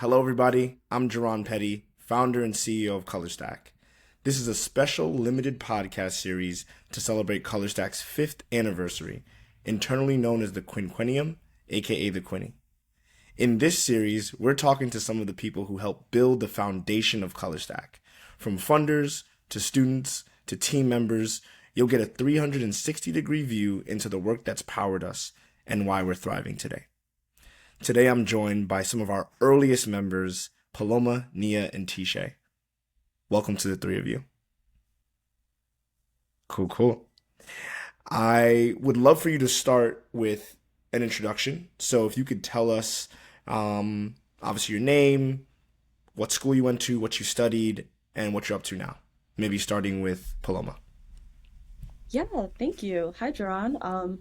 Hello, everybody. I'm Jehron Petty, founder and CEO of ColorStack. This is a special limited podcast series to celebrate ColorStack's 5th anniversary, internally known as the Quinquennium, aka the Quinny. In this series, we're talking to some of the people who helped build the foundation of ColorStack. From funders to students to team members, you'll get a 360-degree view into the work that's powered us and why we're thriving today. Today, I'm joined by some of our earliest members, Paloma, Nia, and Tise. Welcome to the three of you. Cool. I would love for you to start with an introduction. So if you could tell us, obviously your name, what school you went to, what you studied, and what you're up to now. Maybe starting with Paloma. Yeah, thank you. Hi, Jehron.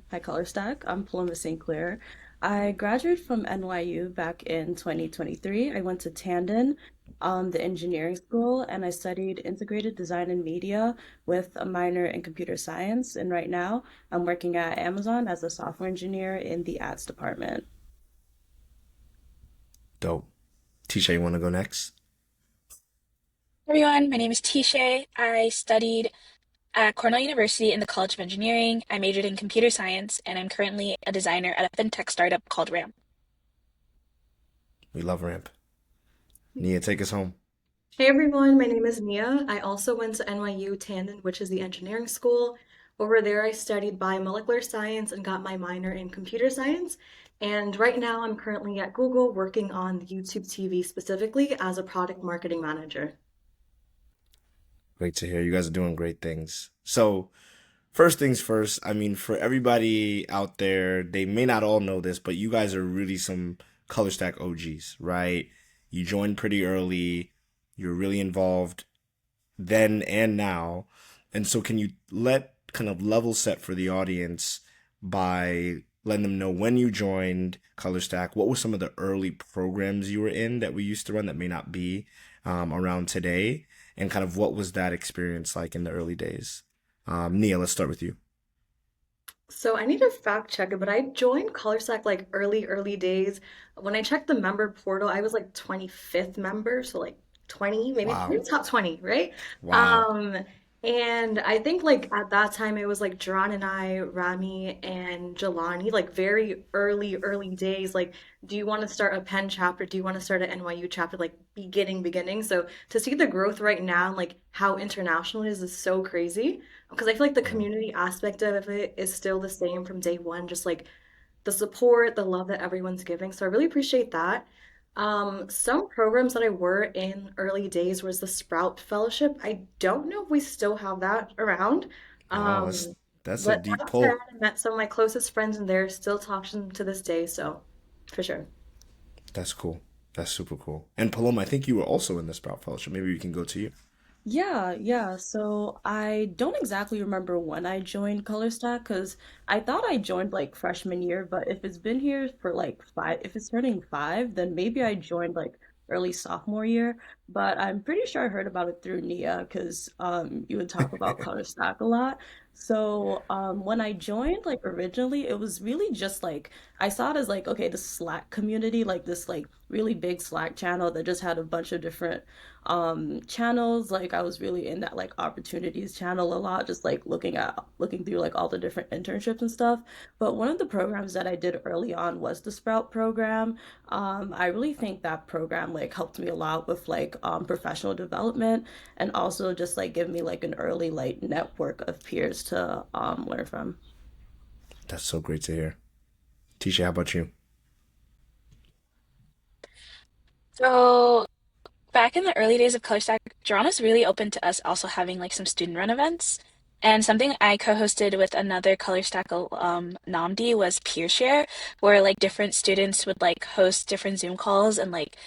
Hi, ColorStack. I'm Paloma St. Clair. I graduated from NYU back in 2023. I went to Tandon, the engineering school, and I studied integrated design and media with a minor in computer science. And right now, I'm working at Amazon as a software engineer in the ads department. Dope. Tisha, you want to go next? Everyone, my name is Tise. I studied at Cornell University in the College of Engineering. I majored in computer science, and I'm currently a designer at a fintech startup called Ramp. We love Ramp. Nia, take us home. Hey everyone, my name is Nia. I also went to NYU Tandon, which is the engineering school. Over there, I studied biomolecular science and got my minor in computer science. And right now, I'm currently at Google working on YouTube TV specifically as a product marketing manager. Great to hear. You guys are doing great things. So, first things first, I mean, for everybody out there, they may not all know this, but you guys are really some ColorStack OGs, right? You joined pretty early. You're really involved then and now. And so can you let kind of level set for the audience by letting them know when you joined ColorStack, what were some of the early programs you were in that we used to run that may not be around today, and kind of what was that experience like in the early days? Nia, let's start with you. So I need to fact check it, but I joined ColorStack like early days. When I checked the member portal, I was like 25th member, so like 20, maybe Wow. top 20, right? Wow. Um, and I think like at that time it was like Dran and I, Rami and Jelani, like very early days. Like, do you want to start a Penn chapter? Do you want to start an NYU chapter? Like beginning. So to see the growth right now, and like how international it is so crazy. Because I feel like the Mm. community aspect of it is still the same from day one, just like the support, the love that everyone's giving. So I really appreciate that. Some programs that I were in early days was the Sprout Fellowship. I don't know if we still have that around. Oh, Um, that's a but deep that said, pull. I met some of my closest friends in there, still talk to them to this day, so for sure. That's cool. That's super cool. And Paloma, I think you were also in the Sprout Fellowship. Maybe we can go to you. Yeah. So I don't exactly remember when I joined ColorStack because I thought I joined like freshman year, but if it's been here for like five, if it's turning five, then maybe I joined like early sophomore year. But I'm pretty sure I heard about it through Nia because you would talk about ColorStack a lot. So when I joined like originally, it was really just like I saw it as like okay, the Slack community, like this like really big Slack channel that just had a bunch of different channels. Like I was really in that like opportunities channel a lot, just like looking through like all the different internships and stuff. But one of the programs that I did early on was the Sprout program. I really think that program like helped me a lot with like professional development and also just like give me like an early like network of peers to learn from. That's so great to hear. Tisha, how about you? So back in the early days of ColorStack, John was really open to us also having like some student run events. And something I co-hosted with another ColorStack Namdi was peer share, where like different students would like host different Zoom calls and like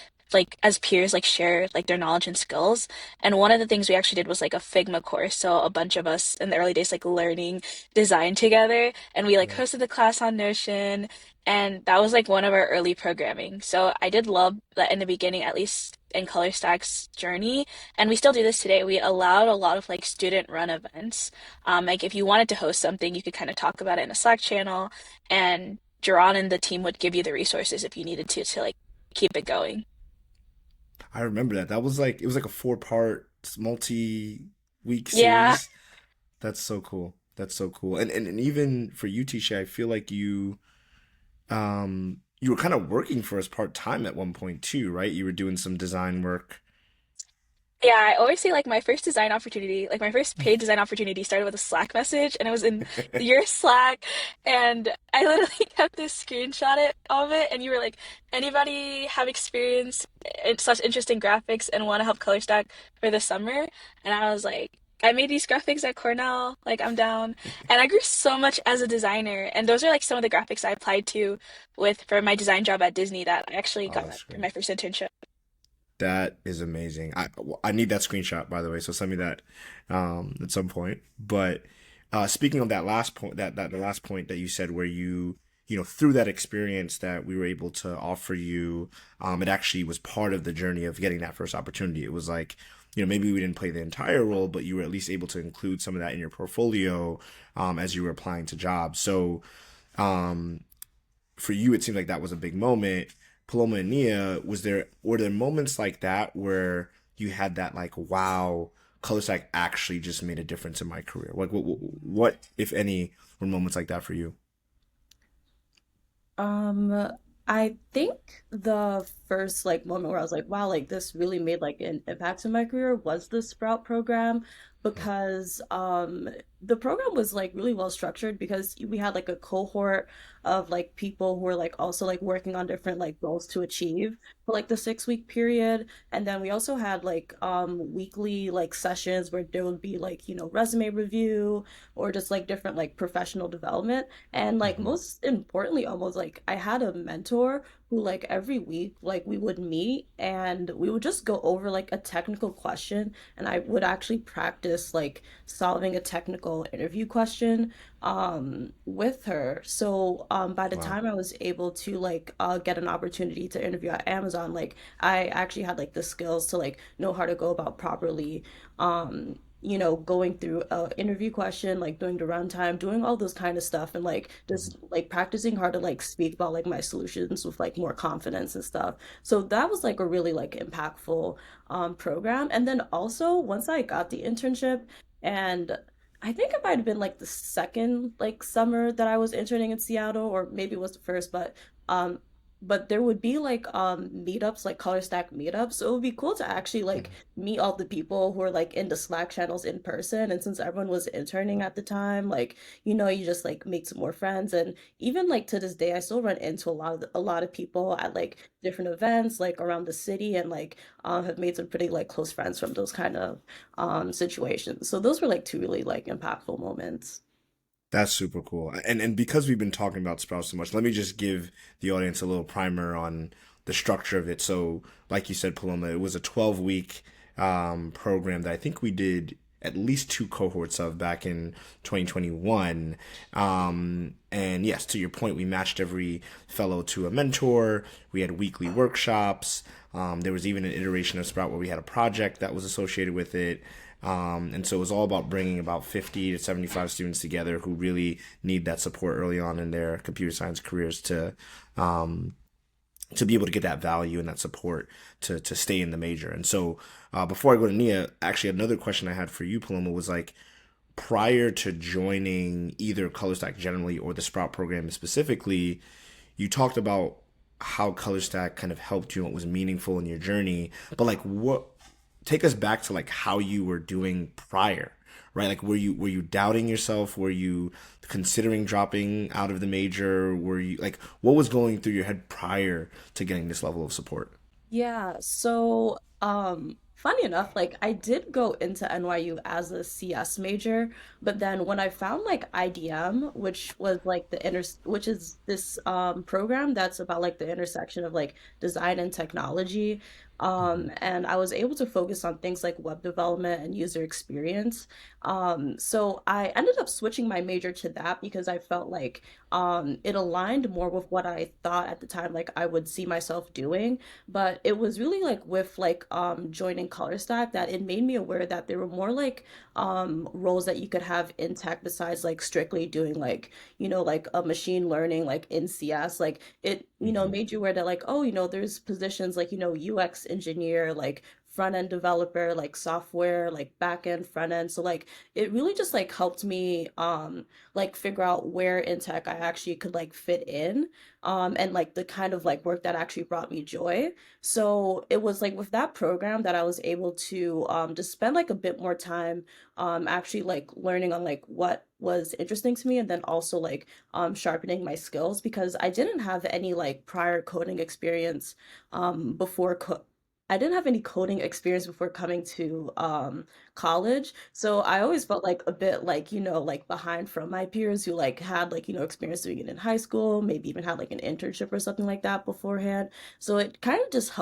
as peers like share like their knowledge and skills. And one of the things we actually did was like a Figma course. So a bunch of us in the early days like learning design together, and we like Mm. hosted the class on Notion, and that was like one of our early programming. So I did love that in the beginning, at least in ColorStack's journey, and we still do this today. We allowed a lot of like student run events. Like if you wanted to host something, you could kind of talk about it in a Slack channel, and Jerron and the team would give you the resources if you needed to like keep it going. I remember that. That was like it was like a four-part multi-week Yeah. series. That's so cool. That's so cool. And even for you, Tisha, I feel like you were kind of working for us part-time at one point too, right? You were doing some design work. Yeah, I always say like my first design opportunity, like my first paid design opportunity started with a Slack message and it was in your Slack and I literally kept this of it and you were like, anybody have experience in such interesting graphics and want to help color stack for the summer? And I was like, I made these graphics at Cornell, like I'm down. And I grew so much as a designer. And those are like some of the graphics I applied to with for my design job at Disney that I actually Oh, got that's for great. my first internship. That is amazing. I need that screenshot, by the way, so send me that at some point. But speaking of that last point, that the last point that you said, where you know through that experience that we were able to offer you, it actually was part of the journey of getting that first opportunity. It was like maybe we didn't play the entire role, but you were at least able to include some of that in your portfolio as you were applying to jobs. So um, for you, it seemed like that was a big moment. Paloma and Nia, were there moments like that where you had that like, wow, ColorStack actually just made a difference in my career? Like, what if any, were moments like that for you? Um, I think the first like moment where I was like, wow, like this really made like an impact in my career was the Sprout program because the program was like really well structured because we had like a cohort of like people who were like also like working on different like goals to achieve for like the 6 week period. And then we also had like weekly like sessions where there would be like, resume review or just like different like professional development. And like Hmm. most importantly, almost like I had a mentor who like every week like we would meet and we would just go over like a technical question and I would actually practice like solving a technical interview question with her. So by the Wow. time I was able to like get an opportunity to interview at Amazon, like I actually had like the skills to like know how to go about properly going through a interview question, like doing the runtime, doing all those kind of stuff, and like just like practicing hard to like speak about like my solutions with like more confidence and stuff. So that was like a really like impactful program. And then also once I got the internship, and I think it might have been like the second like summer that I was interning in Seattle, or maybe it was the first, um but there would be like meetups like ColorStack meetups. So it would be cool to actually like meet all the people who are like in the Slack channels in person. And since everyone was interning at the time, like, you just like make some more friends. And even like to this day, I still run into a lot of people at like different events like around the city and like have made some pretty like close friends from those kind of situations. So those were like two really like impactful moments. That's super cool. And because we've been talking about Sprout so much, let me just give the audience a little primer on the structure of it. So, like you said, Paloma, it was a 12-week program that I think we did at least two cohorts of back in 2021. And yes, to your point, we matched every fellow to a mentor. We had weekly workshops. There was even an iteration of Sprout where we had a project that was associated with it. And so it was all about bringing about 50 to 75 students together who really need that support early on in their computer science careers to be able to get that value and that support to stay in the major. And so before I go to Nia, actually another question I had for you, Paloma, was like prior to joining either ColorStack generally or the Sprout program specifically, you talked about how ColorStack kind of helped you and what was meaningful in your journey. But like what take us back to like how you were doing prior, right? Like were you doubting yourself? Were you considering dropping out of the major? Were you like what was going through your head prior to getting this level of support? Yeah, so funny enough, like I did go into NYU as a CS major, but then when I found like IDM, which was like which is this program that's about like the intersection of like design and technology, Mhm. and I was able to focus on things like web development and user experience. So I ended up switching my major to that because I felt like it aligned more with what I thought at the time like I would see myself doing, but it was really like with like joining ColorStack that it made me aware that there were more like roles that you could have in tech besides like strictly doing like, like a machine learning like in CS. Like it, Hmm. made you aware that like, oh, there's positions like, UX engineer, like front end developer, like software, like back end, front end. So like it really just like helped me like figure out where in tech I actually could like fit in and like the kind of like work that actually brought me joy. So it was like with that program that I was able to just spend like a bit more time actually like learning on like what was interesting to me and then also like sharpening my skills because I didn't have any like prior coding experience before I didn't have any coding experience before coming to college. So I always felt like a bit like, like behind from my peers who like had like, experience doing it in high school, maybe even had like an internship or something like that beforehand. So it kind of just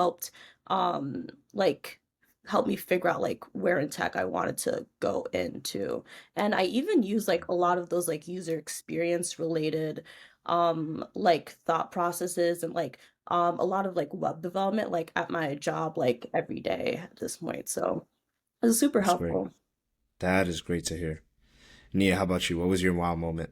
like helped me figure out like where in tech I wanted to go into. And I even use like a lot of those like user experience related like thought processes and like a lot of like web development like at my job like every day at this point. So it's super That's great. helpful. That is great to hear. Nia, how about you? What was your wow moment?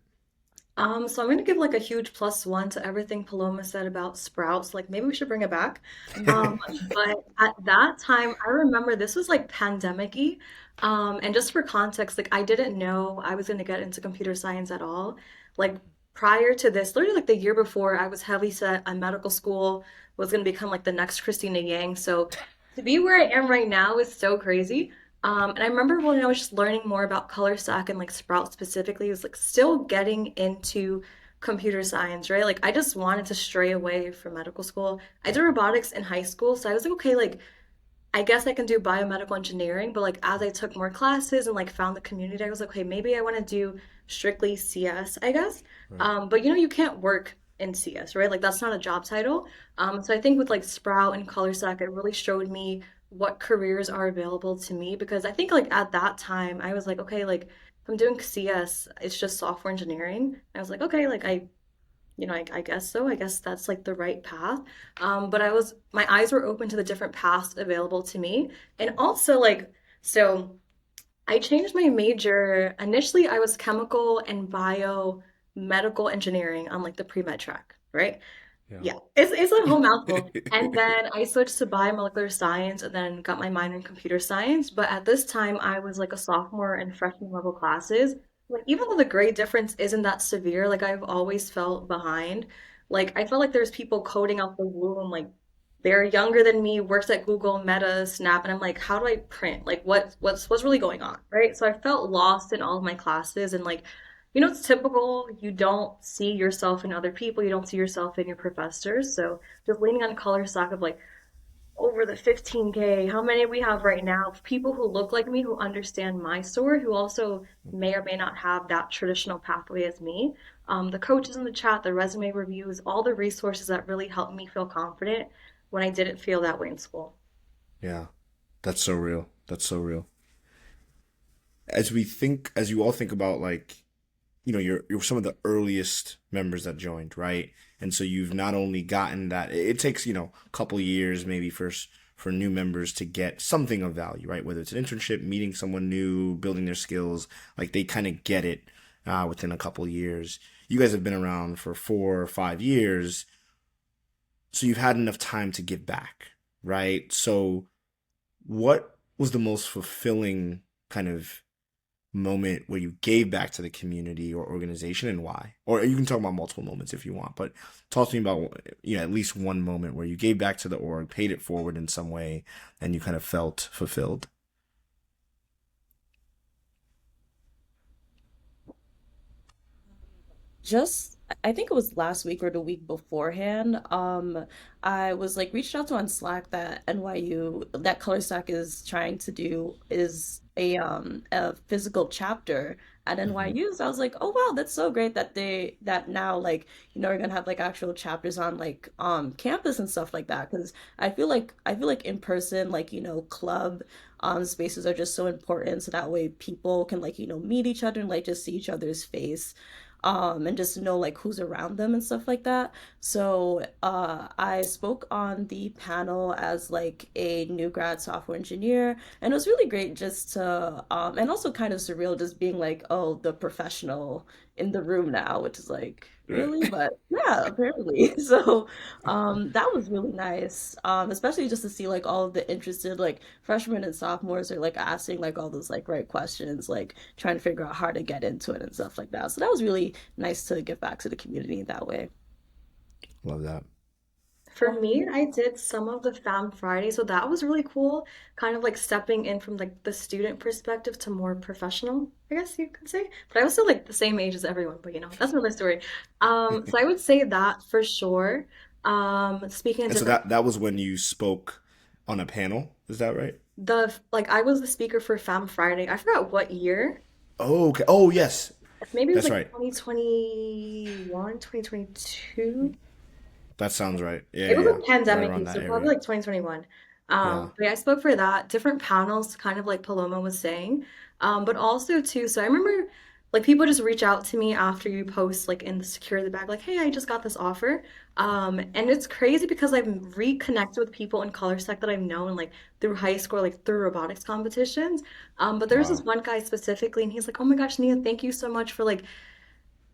So I'm gonna give like a huge +1 to everything Paloma said about sprouts. Like maybe we should bring it back. Um, but at that time, I remember this was like pandemic-y. And just for context, like I didn't know I was gonna get into computer science at all. Like prior to this, literally like the year before, I was heavily set on medical school, was gonna become like the next Christina Yang. So to be where I am right now is so crazy. And I remember when I was just learning more about ColorStack and like Sprout specifically, it was like still getting into computer science, right? Like I just wanted to stray away from medical school. I did robotics in high school, so I was like, okay, like I guess I can do biomedical engineering, but like as I took more classes and like found the community, I was like, okay, maybe I want to do strictly CS, I guess. Right. But you can't work in CS, right? Like that's not a job title. So I think with like Sprout and ColorStack, it really showed me what careers are available to me because I think like at that time I was like, okay, like if I'm doing CS, it's just software engineering. I was like, okay, like I guess so. I guess that's like the right path. But my eyes were open to the different paths available to me. And also, like, so I changed my major. Initially, I was chemical and biomedical engineering on like the pre-med track, right? Yeah. Yeah, it's a whole mouthful. And then I switched to biomolecular science and then got my minor in computer science. But at this time, I was like a sophomore in freshman level classes. Like, even though the grade difference isn't that severe, like, I've always felt behind. Like, I felt like there's people coding out the womb. Like, they're younger than me, works at Google, Meta, Snap, and I'm like, how do I print? Like, what's really going on, right? So I felt lost in all of my classes and like it's typical. You don't see yourself in other people. You don't see yourself in your professors. So just leaning on color stock of like over the 15K, how many we have right now, people who look like me, who understand my story, who also may or may not have that traditional pathway as me. The coaches in the chat, the resume reviews, all the resources that really helped me feel confident when I didn't feel that way in school. Yeah. That's so real. That's so real. As you all think about like, you're some of the earliest members that joined, right? And so you've not only gotten that, it takes, a couple years maybe for new members to get something of value, right? Whether it's an internship, meeting someone new, building their skills, like they kind of get it within a couple years. You guys have been around for 4 or 5 years, so you've had enough time to give back, right? So what was the most fulfilling kind of moment where you gave back to the community or organization and why? Or you can talk about multiple moments if you want, but talk to me about, at least one moment where you gave back to the org, paid it forward in some way, and you kind of felt fulfilled. Just I think it was last week or the week beforehand. I was like reached out to on Slack that NYU that ColorStack is trying to do is a physical chapter at Hmm. NYU. So I was like, oh wow, that's so great that that now like are gonna have like actual chapters on like campus and stuff like that. Because I feel like in person like club spaces are just so important so that way people can like meet each other and like just see each other's face. and just know like who's around them and stuff like that. So I spoke on the panel as like a new grad software engineer, and it was really great just to and also kind of surreal just being like, oh, the professional in the room now, which is like Right. really, but yeah, apparently. So that was really nice. Especially just to see like all of the interested like freshmen and sophomores are like asking like all those like right questions, like trying to figure out how to get into it and stuff like that. So that was really nice to give back to the community that way. Love that. For me, I did some of the Fam Friday, so that was really cool. Kind of like stepping in from like the student perspective to more professional, I guess you could say. But I was still like the same age as everyone, but that's another story. So I would say that for sure. Speaking of And so different, that was when you spoke on a panel, is that right? the like I was the speaker for Fam Friday. I forgot what year. Oh, okay. Oh, yes. Maybe it was That's like right. 2021, 2022. That sounds right. Yeah, It yeah, was yeah. a Right pandemic around year, that so probably area. like 2021. Yeah. But yeah, I spoke for that. Different panels, kind of like Paloma was saying. But also too, so I remember like people just reach out to me after you post like in the security bag, like, hey, I just got this offer. And it's crazy because I've reconnected with people in ColorStack that I've known like through high school, like through robotics competitions. But there was this Wow. one guy specifically, and he's like, oh my gosh, Nia, thank you so much for like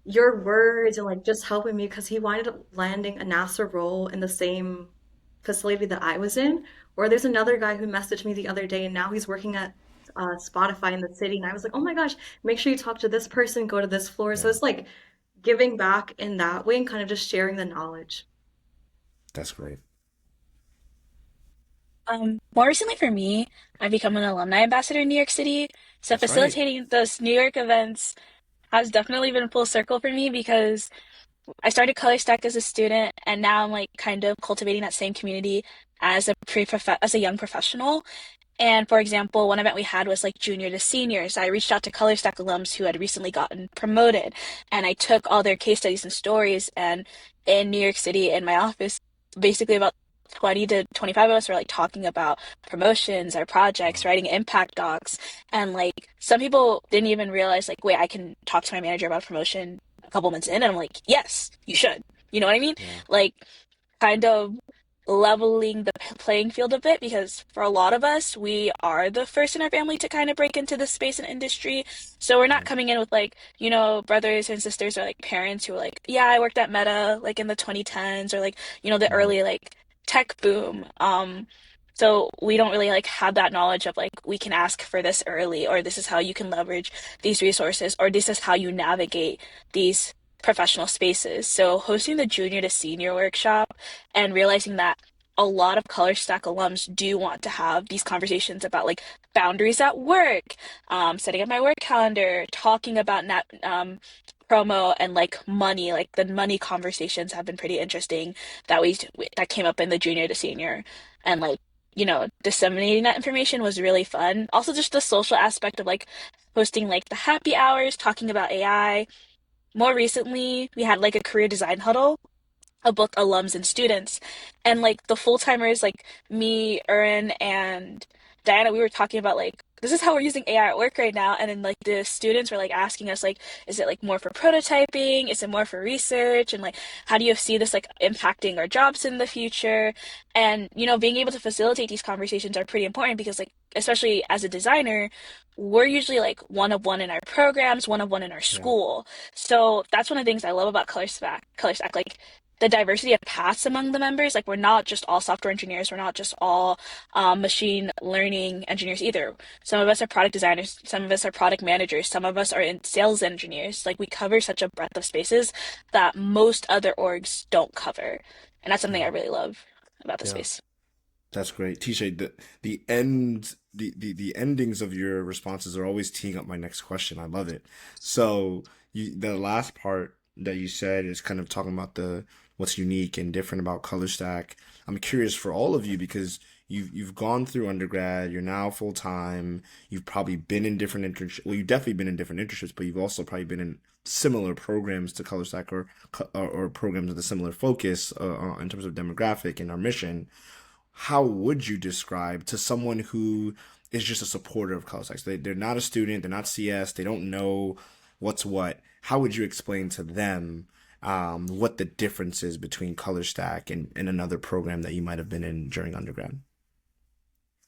your words and like just helping me because he wound up landing a NASA role in the same facility that I was in. Or there's another guy who messaged me the other day and now he's working at Spotify in the city. And I was like, oh my gosh, make sure you talk to this person, go to this floor. So Yeah. it's like giving back in that way and kind of just sharing the knowledge. That's great. More recently for me, I've become an alumni ambassador in New York City. So That's right. facilitating those New York events has definitely been full circle for me because I started ColorStack as a student, and now I'm like kind of cultivating that same community as a as a young professional. And for example, one event we had was like junior to seniors. I reached out to ColorStack alums who had recently gotten promoted, and I took all their case studies and stories. And in New York City, in my office, basically about 20 to 25 of us were like talking about promotions, our projects, Wow. writing impact docs. And like some people didn't even realize, like, wait, I can talk to my manager about a promotion a couple months in. And I'm like, yes, you should. You know what I mean? Yeah. Like, kind of leveling the playing field a bit because for a lot of us, we are the first in our family to kind of break into the space and industry. So we're not Right. coming in with like, brothers and sisters or like parents who are like, yeah, I worked at Meta like in the 2010s or like, the Right. early like tech boom. So we don't really like have that knowledge of like we can ask for this early or this is how you can leverage these resources or this is how you navigate these professional spaces. So hosting the junior to senior workshop and realizing that a lot of ColorStack alums do want to have these conversations about like boundaries at work, setting up my work calendar, talking about promo and like the money conversations have been pretty interesting that came up in the junior to senior, and like disseminating that information was really fun. Also, just the social aspect of like hosting like the happy hours, talking about AI. More recently, we had like a career design huddle of both alums and students. And like the full timers, like me, Erin, and Diana, we were talking about like this is how we're using AI at work right now. And then like the students were like asking us like, is it like more for prototyping? Is it more for research? And like how do you see this like impacting our jobs in the future? And being able to facilitate these conversations are pretty important because like especially as a designer, we're usually like one of one in our programs, one of one in our Yeah. school. So that's one of the things I love about ColorStack. Like the diversity of paths among the members. Like we're not just all software engineers. We're not just all machine learning engineers either. Some of us are product designers. Some of us are product managers. Some of us are in sales engineers. Like we cover such a breadth of spaces that most other orgs don't cover, and that's something Yeah. I really love about the Yeah. space. That's great. Tisha, the end the endings of your responses are always teeing up my next question. I love it. So the last part that you said is kind of talking about the what's unique and different about ColorStack. I'm curious for all of you because you've gone through undergrad, you're now full time, you've probably been in different internships. Well, you've definitely been in different internships, but you've also probably been in similar programs to ColorStack or programs with a similar focus in terms of demographic and our mission. How would you describe to someone who is just a supporter of ColorStack? They're not a student, they're not CS, they don't know what's what. how would you explain to them what the difference is between ColorStack and another program that you might have been in during undergrad?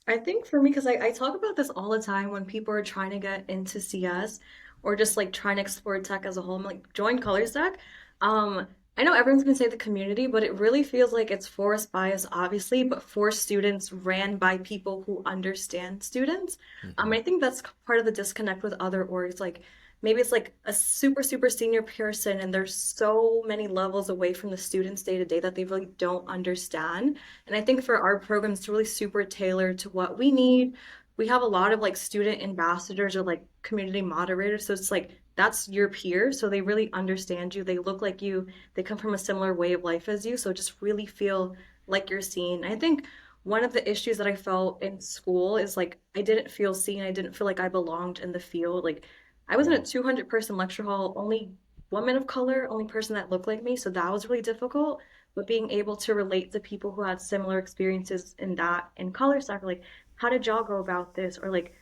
I think for me, because I talk about this all the time when people are trying to get into CS or just like trying to explore tech as a whole, I'm like, join ColorStack. Um, I know everyone's gonna say the community, but it really feels like it's for us by us, obviously, but for students ran by people who understand students. Hmm. I think that's part of the disconnect with other orgs. Like maybe it's like a super, super senior person, and there's so many levels away from the students day to day that they really don't understand. And I think for our program, it's really super tailored to what we need. We have a lot of like student ambassadors or like community moderators. So it's like that's your peer. So they really understand you. They look like you. They come from a similar way of life as you. So just really feel like you're seen. I think one of the issues that I felt in school is like I didn't feel seen. I didn't feel like I belonged in the field. Like I was in a 200-person lecture hall, only woman of color, only person that looked like me. So that was really difficult, but being able to relate to people who had similar experiences in that in color stack, like how did y'all go about this? Or like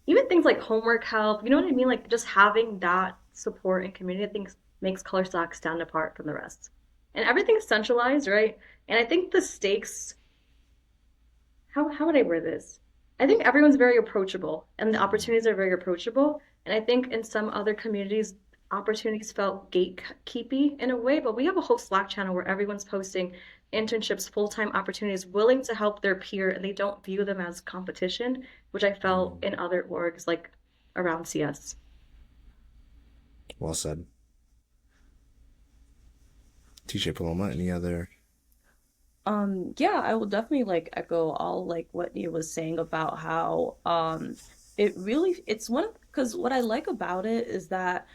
even things like homework help, you know what I mean? Like just having that support and community, I think makes color stack stand apart from the rest. And everything's centralized, right? And I think the stakes, how would I word this? I think everyone's very approachable and the opportunities are very approachable. And I think in some other communities, opportunities felt gatekeepy in a way, but we have a whole Slack channel where everyone's posting internships, full-time opportunities, willing to help their peer, and they don't view them as competition, which I felt Mm. in other orgs like around CS. Well said. TJ Paloma, any other? Yeah, I will definitely like echo all like what Nia was saying about how it really it's one of because what I like about it is that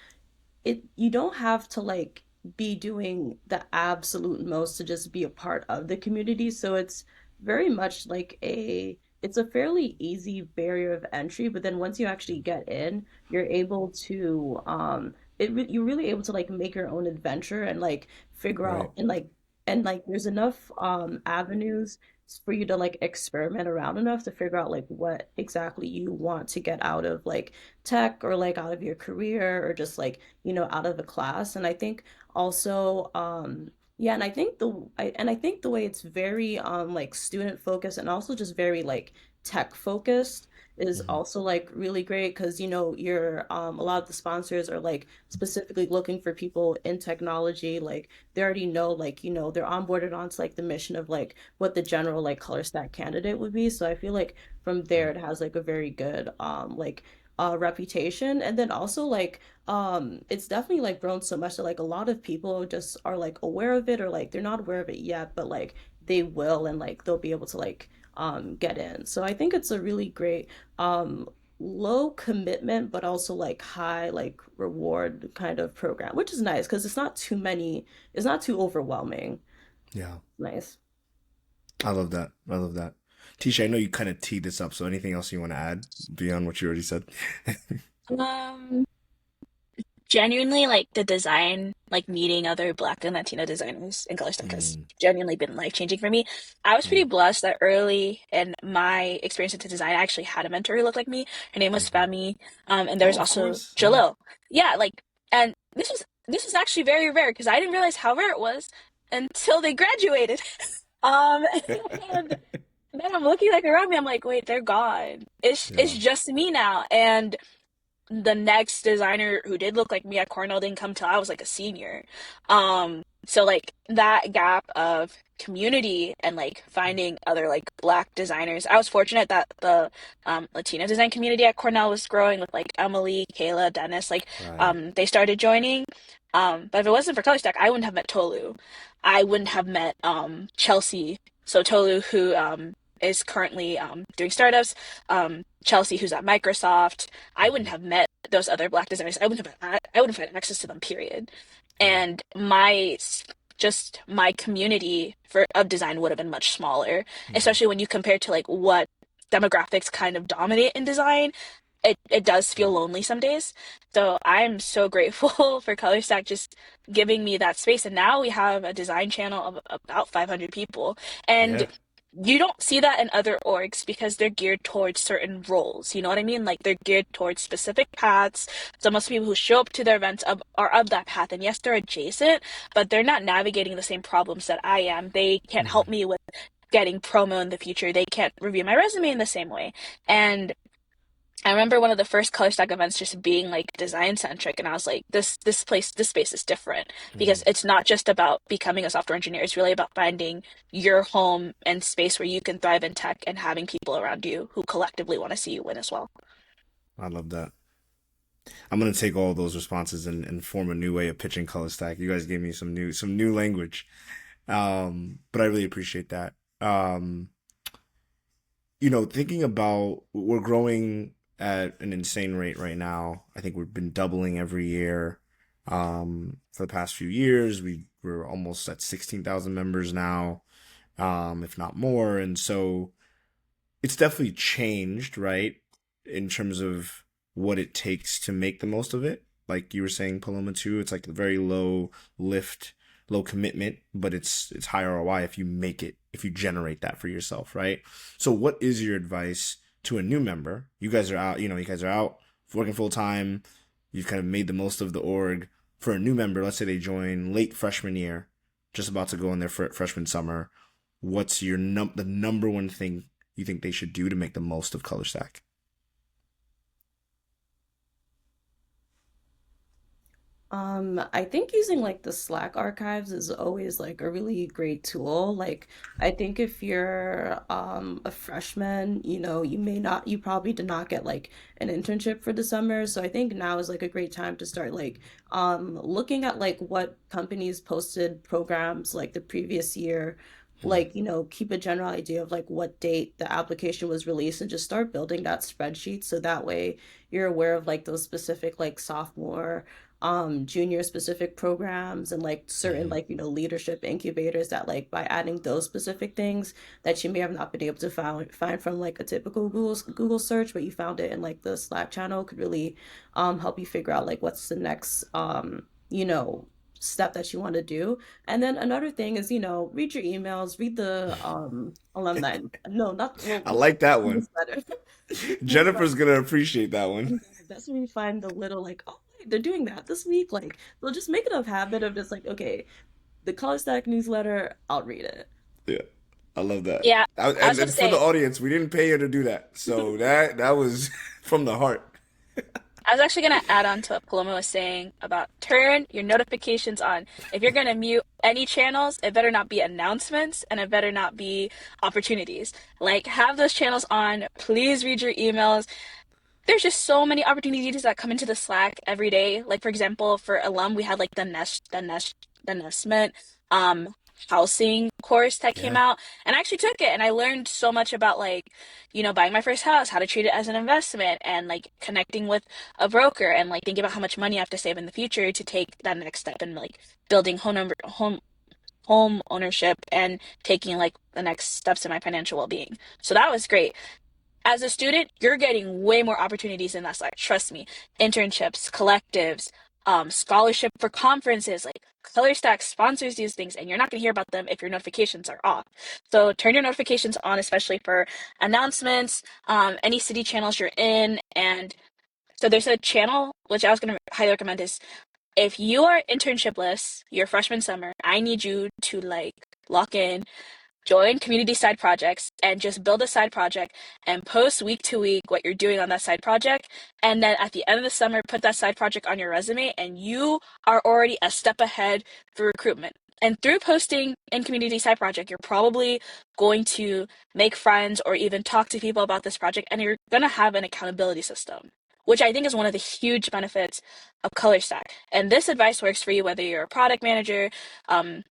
you don't have to like be doing the absolute most to just be a part of the community. So it's very much like it's a fairly easy barrier of entry, but then once you actually get in, you're able to you're really able to like make your own adventure and like figure Right. out and like there's enough avenues for you to like experiment around enough to figure out like what exactly you want to get out of like tech or like out of your career or just like out of the class. And I think also, yeah, and I think the way it's very like student focused and also just very like tech focused is Hmm. also like really great because you're a lot of the sponsors are like specifically looking for people in technology. Like they already know like they're onboarded onto like the mission of like what the general like color stack candidate would be. So I feel like from there Right. it has like a very good like reputation. And then also like it's definitely like grown so much that like a lot of people just are like aware of it or like they're not aware of it yet, but like they will and like they'll be able to like get in. So I think it's a really great um low commitment but also like high like reward kind of program, which is nice because it's not too overwhelming. Yeah. Nice. I love that. I love that. Tisha, I know you kind of teed this up, so anything else you want to add beyond what you already said? Um, Genuinely, like the design, like meeting other Black and Latino designers in ColorStack has Mm. genuinely been life-changing for me. I was pretty Mm. blessed that early in my experience into design, I actually had a mentor who looked like me. Her name was Hmm. Femi, and there Oh, was of also course. Yeah. Jalil. Yeah, like, and this was actually very rare because I didn't realize how rare it was until they graduated. Um, and then I'm looking like around me, I'm like, wait, they're gone. It's Yeah. just me now, and the next designer who did look like me at Cornell didn't come till I was like a senior. So like that gap of community and like finding other like Black designers. I was fortunate that the Latino design community at Cornell was growing with like Emily, Kayla, Dennis, like Right. they started joining. But if it wasn't for ColorStack, I wouldn't have met Tolu. I wouldn't have met Chelsea. So Tolu, who is currently doing startups, Chelsea, who's at Microsoft. I wouldn't Hmm. have met those other Black designers. I wouldn't have had access to them, period. Yeah. And just my community for of design would have been much smaller, Hmm. especially when you compare to like what demographics kind of dominate in design. It does feel Right. lonely some days. So I'm so grateful for ColorStack just giving me that space. And now we have a design channel of about 500 people. And Yeah. you don't see that in other orgs because they're geared towards certain roles. You know what I mean? Like they're geared towards specific paths. So most people who show up to their events are of that path. And yes, they're adjacent, but they're not navigating the same problems that I am. They can't help Hmm. me with getting promo in the future. They can't review my resume in the same way. And I remember one of the first ColorStack events just being like design centric, and I was like, this space is different because Hmm. it's not just about becoming a software engineer. It's really about finding your home and space where you can thrive in tech and having people around you who collectively want to see you win as well. I love that. I'm gonna take all those responses and form a new way of pitching color stack. You guys gave me some new language. But I really appreciate that. Thinking about we're growing at an insane rate right now. I think we've been doubling every year. For the past few years, we're almost at 16,000 members now, if not more. And so it's definitely changed, right? In terms of what it takes to make the most of it. Like you were saying, Paloma too, it's like a very low lift, low commitment, but it's high ROI if you make it, if you generate that for yourself, right? So what is your advice to a new member? You guys are out working full time, you've kind of made the most of the org. For a new member, let's say they join late freshman year, just about to go in their freshman summer, what's the number one thing you think they should do to make the most of ColorStack? I think using like the Slack archives is always like a really great tool. Like, I think if you're a freshman, you probably did not get like an internship for the summer. So I think now is like a great time to start like looking at like what companies posted programs like the previous year. Hmm. Like, keep a general idea of like what date the application was released and just start building that spreadsheet so that way you're aware of like those specific like sophomore junior specific programs and like certain Hmm. like leadership incubators that like by adding those specific things that you may have not been able to find from like a typical Google search, but you found it in like the Slack channel could really help you figure out like what's the next step that you want to do. And then another thing is read your emails, read the alumni, no, not well, I like that one. newsletter. Newsletter. Jennifer's gonna appreciate that one. Yeah, that's where you find the little like, oh, wait, they're doing that this week. Like, they'll just make it a habit of just like, okay, the College Stack newsletter, I'll read it. Yeah, I love that. Yeah, I was And about to for the say, audience, we didn't pay her to do that, so that was from the heart. I was actually going to add on to what Paloma was saying about turn your notifications on. If you're going to mute any channels, it better not be announcements and it better not be opportunities. Like, have those channels on. Please read your emails. There's just so many opportunities that come into the Slack every day. Like for example, for alum, we had like the Nestment housing course that came Yeah. out, and I actually took it, and I learned so much about like, buying my first house, how to treat it as an investment, and like connecting with a broker, and like thinking about how much money I have to save in the future to take that next step in like building home ownership and taking like the next steps in my financial well-being. So that was great. As a student, you're getting way more opportunities in that side. Trust me. Internships, collectives, scholarship for conferences, like ColorStack sponsors these things, and you're not going to hear about them if your notifications are off. So turn your notifications on, especially for announcements, any city channels you're in. And so there's a channel, which I was going to highly recommend is if you are internshipless, your freshman summer, I need you to like lock in, join community side projects and just build a side project and post week to week what you're doing on that side project. And then at the end of the summer, put that side project on your resume and you are already a step ahead for recruitment. And through posting in community side project, you're probably going to make friends or even talk to people about this project, and you're going to have an accountability system, which I think is one of the huge benefits of ColorStack. And this advice works for you whether you're a product manager, um,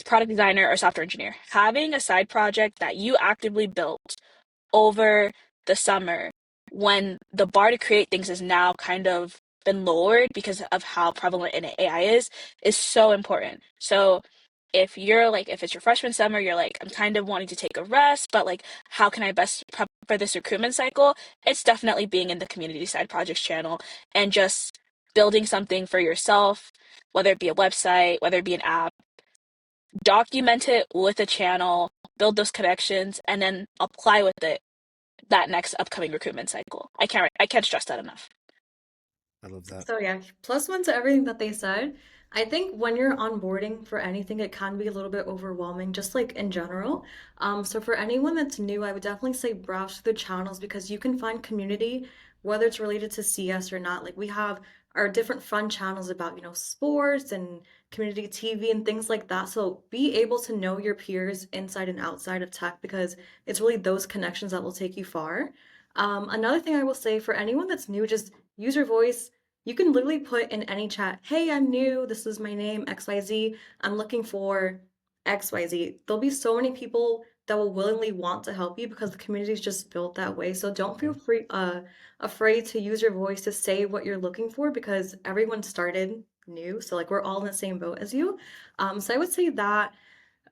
product designer, or software engineer. Having a side project that you actively built over the summer when the bar to create things is now kind of been lowered because of how prevalent in AI is so important. So if it's your freshman summer, you're like, I'm kind of wanting to take a rest, but like, how can I best prep for this recruitment cycle? It's definitely being in the community side projects channel and just building something for yourself, whether it be a website, whether it be an app, document it with a channel, build those connections, and then apply with it that next upcoming recruitment cycle. I can't stress that enough. I love that. So yeah, plus one to everything that they said. I think when you're onboarding for anything, it can be a little bit overwhelming, just like in general. So for anyone that's new, I would definitely say browse through the channels because you can find community, whether it's related to CS or not. Like we have our different fun channels about, sports and community TV and things like that. So be able to know your peers inside and outside of tech because it's really those connections that will take you far. Another thing I will say for anyone that's new, just use your voice. You can literally put in any chat, hey, I'm new. This is my name, XYZ. I'm looking for XYZ. There'll be so many people that will willingly want to help you because the community is just built that way. So don't feel afraid to use your voice to say what you're looking for because everyone started new. So like we're all in the same boat as you. So I would say that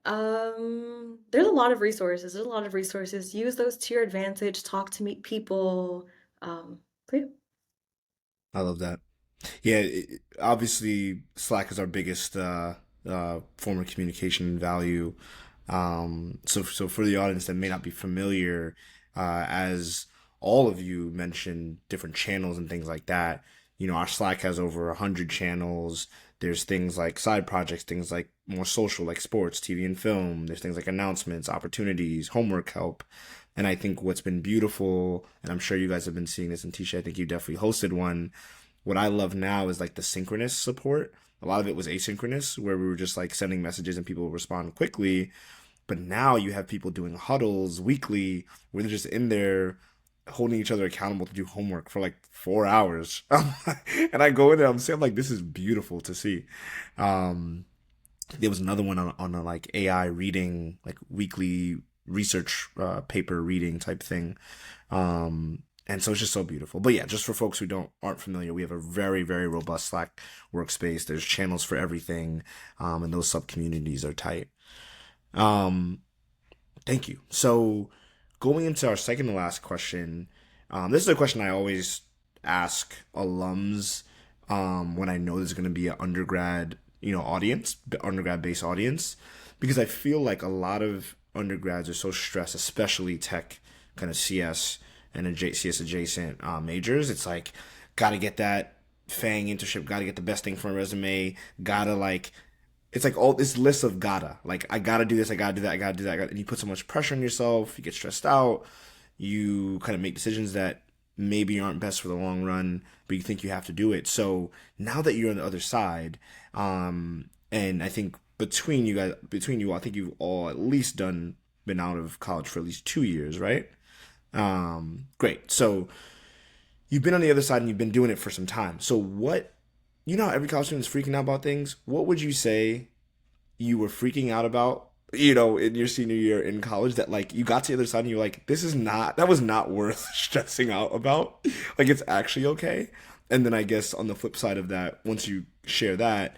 there's a lot of resources. There's a lot of resources. Use those to your advantage. Talk to meet people. But yeah. I love that. Yeah, obviously Slack is our biggest form of communication value. So for the audience that may not be familiar, as all of you mentioned different channels and things like that, our Slack has over 100 channels. There's things like side projects, things like more social, like sports, TV and film. There's things like announcements, opportunities, homework help. And I think what's been beautiful, and I'm sure you guys have been seeing this, and Tisha, I think you definitely hosted one. What I love now is like the synchronous support. A lot of it was asynchronous, where we were just like sending messages and people would respond quickly. But now you have people doing huddles weekly where they're just in there holding each other accountable to do homework for like 4 hours. And I go in there, I'm saying like, this is beautiful to see. Um, there was another one on a like AI reading, like weekly research paper reading type thing. And so it's just so beautiful. But yeah, just for folks who aren't familiar, we have a very, very robust Slack workspace. There's channels for everything, and those sub communities are tight. Um, Thank you. So going into our second to last question, this is a question I always ask alums when I know there's going to be an undergrad, audience, undergrad based audience, because I feel like a lot of undergrads are so stressed, especially tech, kind of CS and CS adjacent majors. It's like, gotta get that FANG internship, gotta get the best thing for my resume, gotta like it's like all this list of gotta. Like, I gotta do this, I gotta do that, I gotta do that. And you put so much pressure on yourself, you get stressed out, you kind of make decisions that maybe aren't best for the long run, but you think you have to do it. So now that you're on the other side, and I think between you all, I think you've all at least been out of college for at least 2 years, right? Great. So you've been on the other side and you've been doing it for some time. So how every college student is freaking out about things. What would you say you were freaking out about, in your senior year in college that like you got to the other side and you're like, that was not worth stressing out about. Like it's actually okay. And then I guess on the flip side of that, once you share that,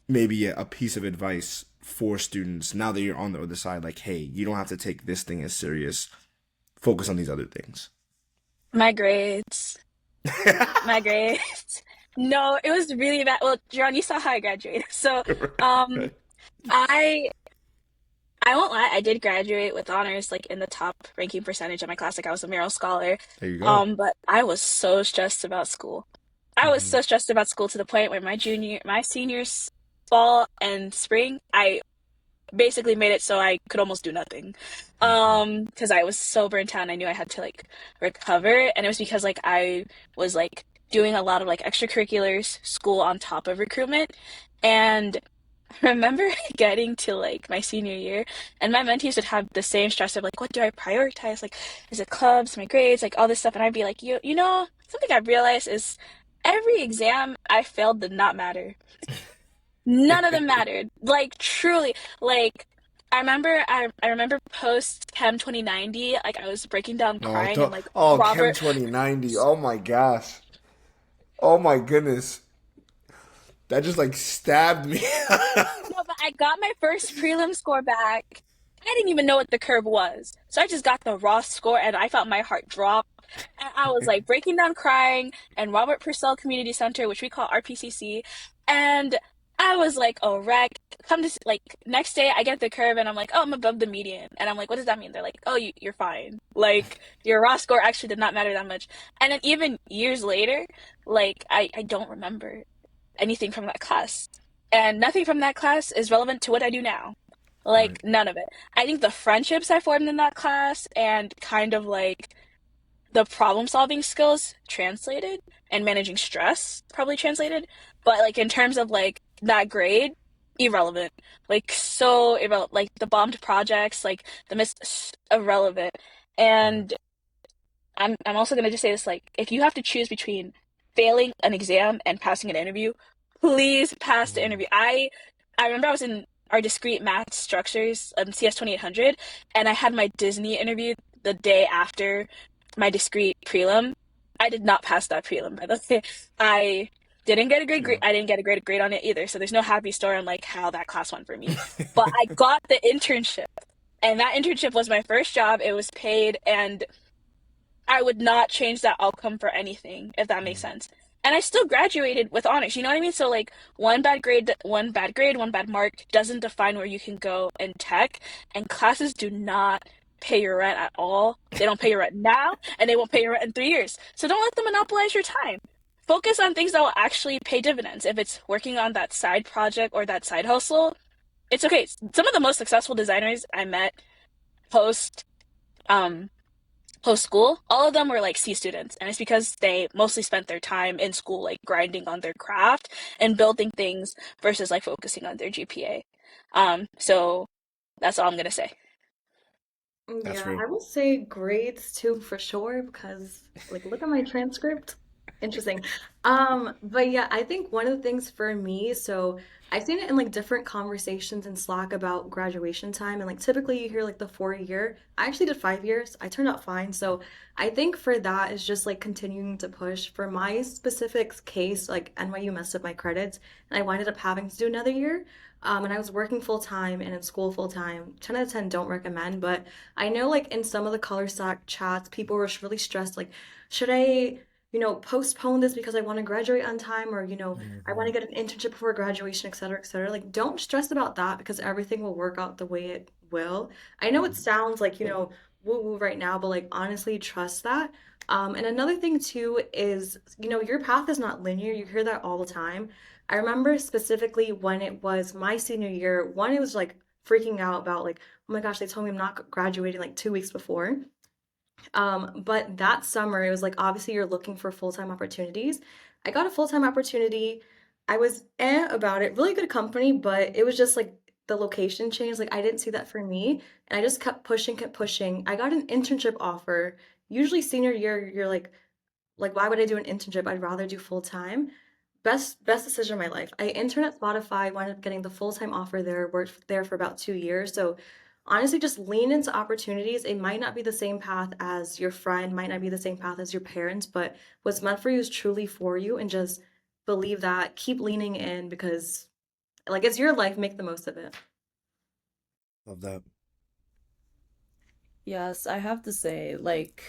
maybe a piece of advice for students now that you're on the other side, like, hey, you don't have to take this thing as serious. Focus on these other things. My grades. My grades. No, it was really bad. Well, Jehron, you saw how I graduated. So, um, Right. I I won't lie, I did graduate with honors, like in the top ranking percentage of my class. Like I was a Merrill Scholar. There you go. But I was so stressed about school. I was Hmm. so stressed about school to the point where my seniors, fall and spring, I basically made it so I could almost do nothing. Hmm. Because I was so burnt out and I knew I had to like recover. And it was because like I was like doing a lot of like extracurriculars, school on top of recruitment. And I remember getting to like my senior year and my mentees would have the same stress of like, what do I prioritize? Like, is it clubs, my grades, like all this stuff? And I'd be like, something I've realized is every exam I failed did not matter. None of them mattered. Like truly, like I remember post Chem 2090, like I was breaking down crying and like Chem Robert 2090. Oh my gosh. Oh my goodness. That just like stabbed me. No, but I got my first prelim score back. I didn't even know what the curve was. So I just got the raw score and I felt my heart drop. And I was like breaking down crying and Robert Purcell Community Center, which we call RPCC. And I was like a wreck. Come to like next day, I get the curve and I'm like, oh, I'm above the median, and I'm like, what does that mean? They're like, oh, you're fine. Like your raw score actually did not matter that much. And then even years later, like I don't remember anything from that class, and nothing from that class is relevant to what I do now. Like Right. none of it. I think the friendships I formed in that class and kind of like the problem solving skills translated and managing stress probably translated, but like in terms of like that grade, irrelevant. Like so irrelevant. Like the bombed projects, like the miss, irrelevant. Yeah. And I'm also gonna just say this, like if you have to choose between failing an exam and passing an interview, please pass the Mm. interview. I remember I was in our discrete math structures, CS 2800, and I had my Disney interview the day after my discrete prelim. I did not pass that prelim, by the way. I didn't get a great grade. Yeah. I didn't get a great grade on it either. So there's no happy story on like how that class went for me. But I got the internship, and that internship was my first job. It was paid, and I would not change that outcome for anything, if that makes Mm. sense. And I still graduated with honors, you know what I mean? So like one bad mark doesn't define where you can go in tech, and classes do not pay your rent at all. They don't pay your rent now, and they won't pay your rent in 3 years. So don't let them monopolize your time. Focus on things that will actually pay dividends. If it's working on that side project or that side hustle, it's okay. Some of the most successful designers I met post um post school, all of them were like C students, and it's because they mostly spent their time in school, like grinding on their craft and building things versus like focusing on their GPA. So that's all I'm gonna say. That's Yeah, real. I will say grades too for sure because like look at my transcript. Interesting. But yeah, I think one of the things for me, so I've seen it in like different conversations in Slack about graduation time and like typically you hear like the 4 year. I actually did 5 years. I turned out fine. So I think for that is just like continuing to push. For my specific case, like NYU messed up my credits and I winded up having to do another year. And I was working full time and in school full time. 10 out of 10 don't recommend, but I know like in some of the ColorStack chats, people were really stressed, like, should I, postpone this because I want to graduate on time or, I want Hmm. to get an internship before graduation, et cetera, et cetera. Like, don't stress about that because everything will work out the way it will. I know it sounds like, woo woo right now, but like honestly, trust that. And another thing too is, your path is not linear. You hear that all the time. I remember specifically when it was my senior year, one, it was like freaking out about like, oh my gosh, they told me I'm not graduating like 2 weeks before. But that summer, it was like obviously you're looking for full-time opportunities. I got a full-time opportunity. I was about it, really good company, but it was just like the location changed. Like I didn't see that for me. And I just kept pushing, kept pushing. I got an internship offer. Usually senior year, you're like, why would I do an internship? I'd rather do full-time. Best decision of my life. I interned at Spotify, wound up getting the full-time offer there, worked there for about 2 years. So honestly, just lean into opportunities. It might not be the same path as your friend, might not be the same path as your parents, but what's meant for you is truly for you. And just believe that. Keep leaning in because like it's your life, make the most of it. Love that. Yes, I have to say, like,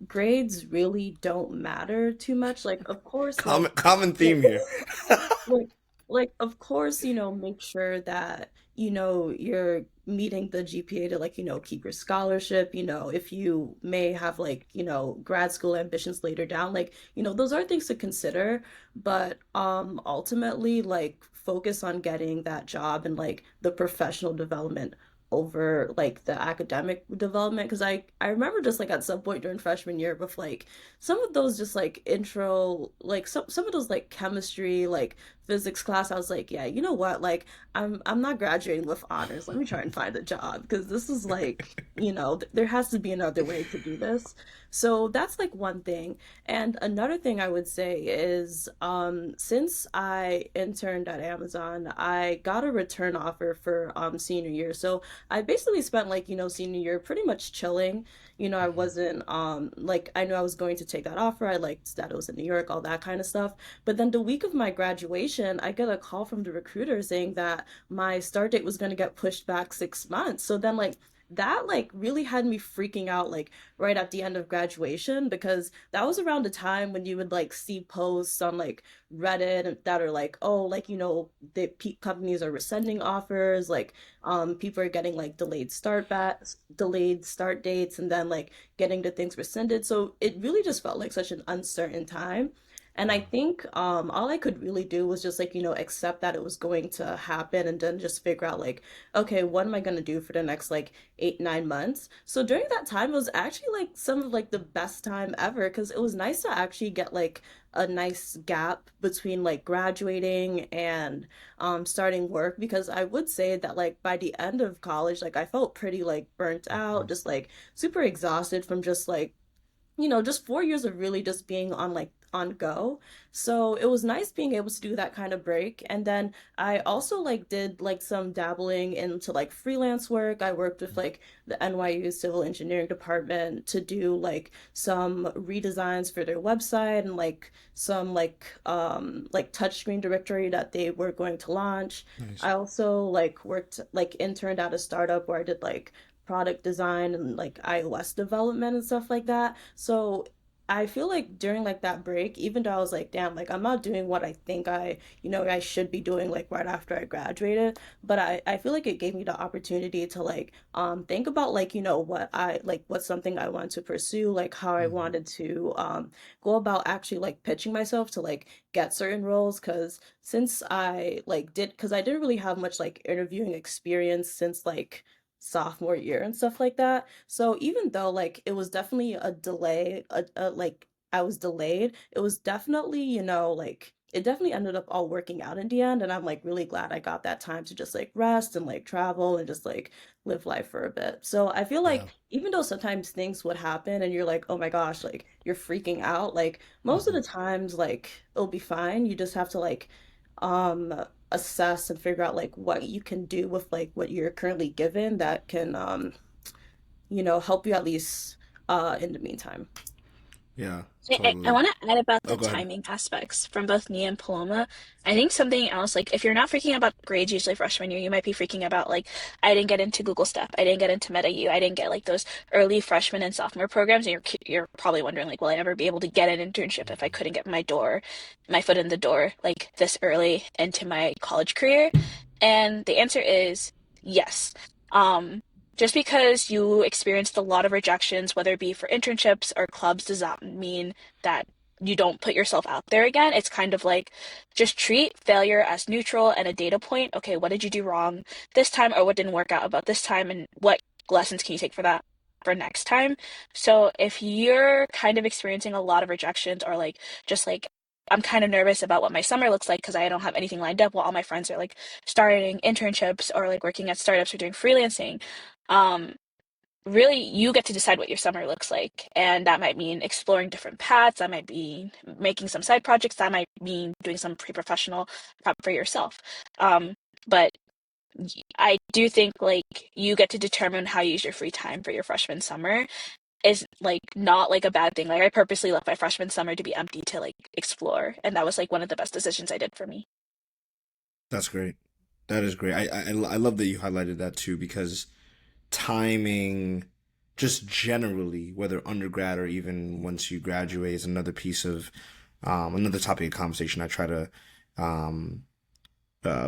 grades really don't matter too much. Like, of course, Common like, theme here. like, of course, make sure that, you're meeting the GPA to, like, keep your scholarship, if you may have, like, grad school ambitions later down, like, those are things to consider. But, ultimately, like, focus on getting that job and, like, the professional development over like the academic development because I remember just like at some point during freshman year with like some of those just like intro like some of those like chemistry like physics class I was like yeah you know what like I'm not graduating with honors, let me try and find a job because this is like there has to be another way to do this. So that's like one thing. And another thing I would say is since I interned at Amazon I got a return offer for senior year. So I basically spent like, senior year pretty much chilling. I wasn't like I knew I was going to take that offer. I liked that it was in New York, all that kind of stuff. But then the week of my graduation, I get a call from the recruiter saying that my start date was going to get pushed back 6 months. So then like that like really had me freaking out like right at the end of graduation, because that was around the time when you would like see posts on like Reddit that are like, oh, like, the companies are rescinding offers, like people are getting like delayed start dates, and then like getting the things rescinded. So it really just felt like such an uncertain time. And I think all I could really do was just like, accept that it was going to happen, and then just figure out like, okay, what am I gonna do for the next like 8, 9 months? So during that time, it was actually like some of like the best time ever, because it was nice to actually get like a nice gap between like graduating and starting work, because I would say that like by the end of college, like I felt pretty like burnt out, just like super exhausted from just like, just 4 years of really just being on like on go. So it was nice being able to do that kind of break. And then I also like did like some dabbling into like freelance work. I worked with like the NYU Civil Engineering Department to do like some redesigns for their website, and like some like touchscreen directory that they were going to launch. Nice. I also like worked like interned at a startup where I did like product design and like iOS development and stuff like that. So I feel like during like that break, even though I was like, damn, like I'm not doing what I think I should be doing like right after I graduated, but I feel like it gave me the opportunity to like think about like, what's something I wanted to pursue, like how I Mhm. wanted to go about actually like pitching myself to like get certain roles. Cause since because I didn't really have much like interviewing experience since like sophomore year and stuff like that. So even though like it was definitely a delay, like I was delayed, it was definitely, like it definitely ended up all working out in the end. And I'm like really glad I got that time to just like rest and like travel and just like live life for a bit. So I feel Yeah. like even though sometimes things would happen and you're like, oh my gosh, like you're freaking out, like most of Mhm. the times like it'll be fine. You just have to like um assess and figure out like what you can do with like what you're currently given that can help you at least in the meantime. Yeah, I totally. want to add about Oh, the go ahead. timing aspects from both Nia and Paloma. I think something else, like if you're not freaking about grades usually freshman year, you might be freaking about like I didn't get into Google Step, I didn't get into MetaU, I didn't get like those early freshman and sophomore programs, and you're probably wondering like, will I ever be able to get an internship if I couldn't get my foot in the door like this early into my college career? And the answer is yes. Um, just because you experienced a lot of rejections, whether it be for internships or clubs, does not mean that you don't put yourself out there again. It's kind of like just treat failure as neutral and a data point. Okay, what did you do wrong this time, or what didn't work out about this time, and what lessons can you take for that for next time? So if you're kind of experiencing a lot of rejections, or like just like I'm kind of nervous about what my summer looks like because I don't have anything lined up while all my friends are like starting internships or like working at startups or doing freelancing. Um, Really, you get to decide what your summer looks like. And that might mean exploring different paths. That might be making some side projects. That might mean doing some pre-professional prep for yourself. But I do think like you get to determine how you use your free time for your freshman summer is like not like a bad thing. Like I purposely left my freshman summer to be empty to like explore. And that was like one of the best decisions I did for me. That's great. That is great. I love that you highlighted that too, because timing, just generally, whether undergrad or even once you graduate, is another piece of another topic of conversation I try to um,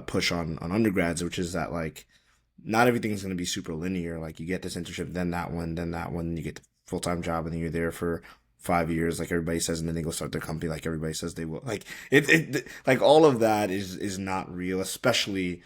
push on undergrads, which is that like not everything's going to be super linear. Like you get this internship, then that one, you get the full time job, and then you're there for 5 years, like everybody says, and then they go start their company, like everybody says they will. Like like all of that is not real, especially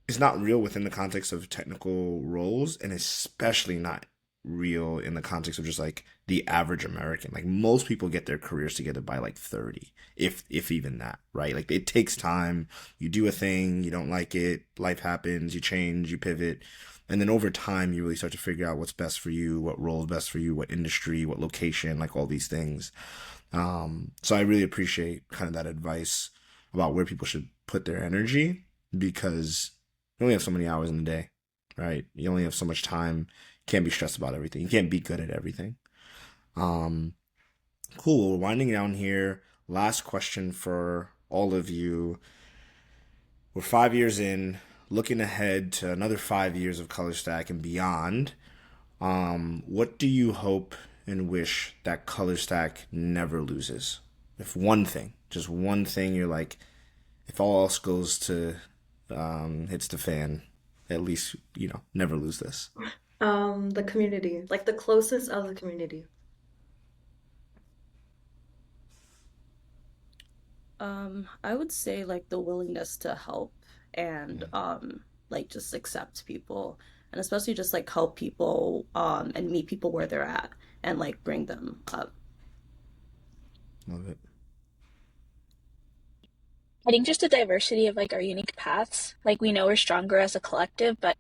it's not real within the context of technical roles, and especially not real in the context of just like the average American. Like most people get their careers together by like 30, if even that, right? Like it takes time. You do a thing, you don't like it, life happens, you change, you pivot, and then over time you really start to figure out what's best for you, what role is best for you, what industry, what location, like all these things. So I really appreciate kind of that advice about where people should put their energy, because you only have so many hours in a day, right? You only have so much time. You can't be stressed about everything. You can't be good at everything. Um, cool. We're winding down here. Last question for all of you. We're 5 years in. looking ahead to another 5 years of ColorStack and beyond, what do you hope and wish that ColorStack never loses? If one thing, just one thing, you're like, if all else goes to hits the fan, at least never lose this. The community, like the closest of the community. I would say like the willingness to help and like just accept people and especially just like help people and meet people where they're at and like bring them up. Love it. I think just the diversity of like our unique paths. Like we know we're stronger as a collective, but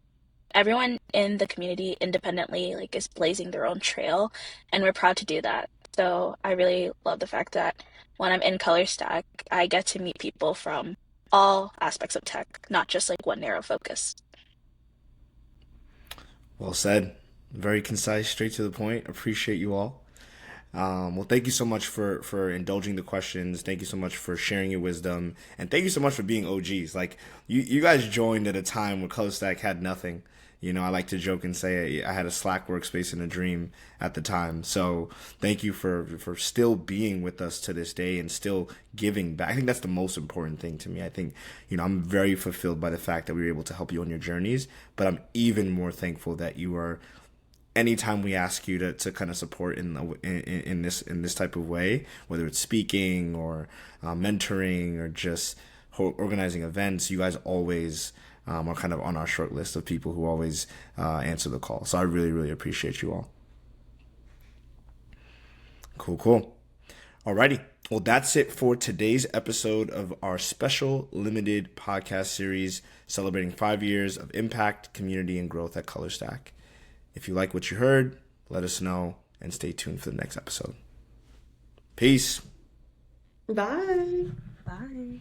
everyone in the community independently like is blazing their own trail, and we're proud to do that. So I really love the fact that when I'm in ColorStack, I get to meet people from all aspects of tech, not just like one narrow focus. Well said. Very concise, straight to the point. Appreciate you all. Well, thank you so much for indulging the questions. Thank you so much for sharing your wisdom, and thank you so much for being OGs. Like you guys joined at a time where ColorStack had nothing. I like to joke and say I had a Slack workspace in a dream at the time. So thank you for still being with us to this day and still giving back. I think that's the most important thing to me. I think I'm very fulfilled by the fact that we were able to help you on your journeys, but I'm even more thankful that you are anytime we ask you to kind of support in this type of way, whether it's speaking or mentoring or just organizing events, you guys always are kind of on our short list of people who always answer the call. So I really, really appreciate you all. Cool. Alrighty. Well, that's it for today's episode of our special limited podcast series celebrating 5 years of impact, community, and growth at ColorStack. If you like what you heard, let us know and stay tuned for the next episode. Peace. Bye. Bye.